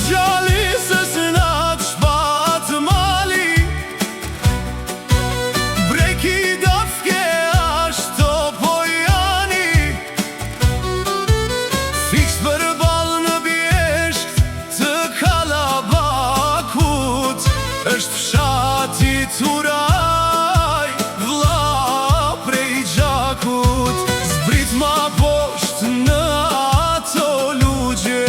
gjali se s'na t'shpat mali. Breki dafke ashto po jani. Fiks përball në bjesht të Kallabakut, është fshati Turaj, vlla prej Gjakut. Zbrit ma posht në ato lugje,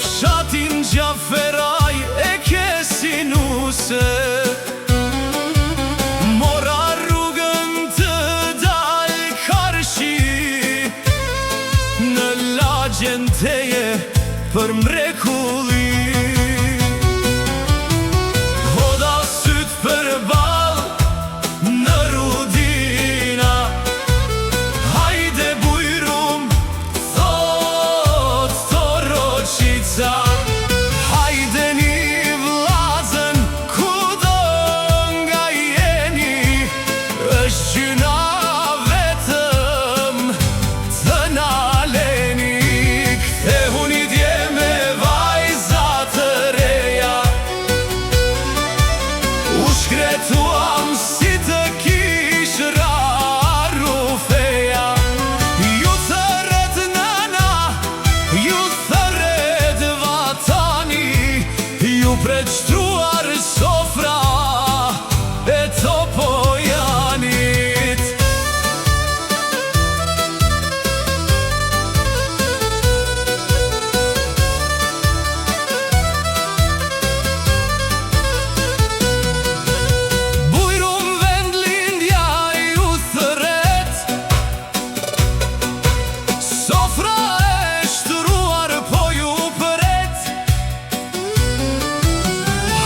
fshatin Gjaferaj e kesinuse. Mora rrugën të dal Karshi, në lagjen teje për mrekulli. Hoda syt përball në Rudina, hajde bujrum, thot Toroqica. Hajdeni vllazën, kudo nga jeni, është gjyna vetëm të naleni. Kthehuni dje me vajza të reja, u shkretuam si të kishra Rufeja. Ju thërret nana, ju thërret vatani, ju preqtruar sofra e Topojanit. Bujrum vendlindja ju thërret, sofra e shtruar po ju përet.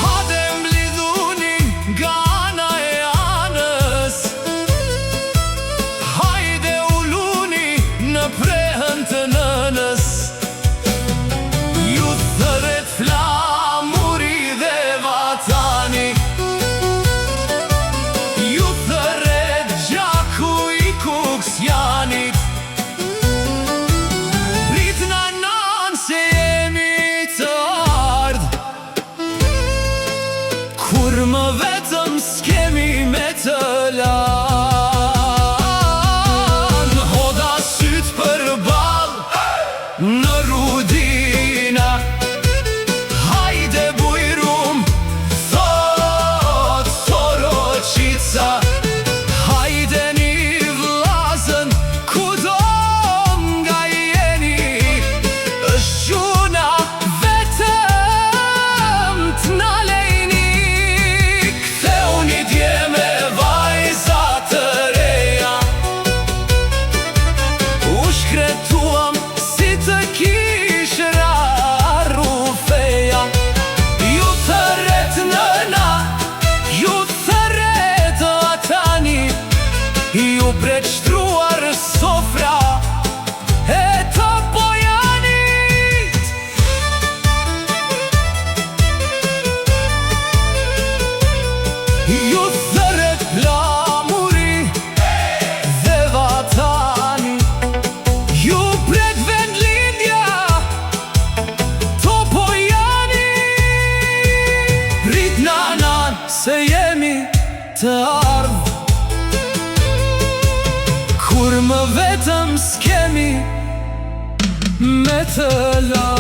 Hade mblidhuni nga ana e anës, hajde uluni në prehën të nënës. Ju thërret flamuri dhe vatani, ju thërret Gjaku i Kuksjanit. Prit nanan se jemi të ardh, kur më vetëm s'kemi me të lan. Hoda syt përball në Rudina, hajde bujrum, thot Toroqica. Hajdeni vllazën, kudo nga jeni, është gjuna vetëm t'naleni. Kthehuni dje me vajza të reja, u shkretuam si të kishra Rufeja. Ju thërret nëna, ju thërret vatani, ju preqtruar sofra e Topojanit. Ju thërret flamuri dhe vatani, ju pret vendlindja Topojanit. Prit nanan se jemi të ardh, kur më vetëm s'kemi me të lan.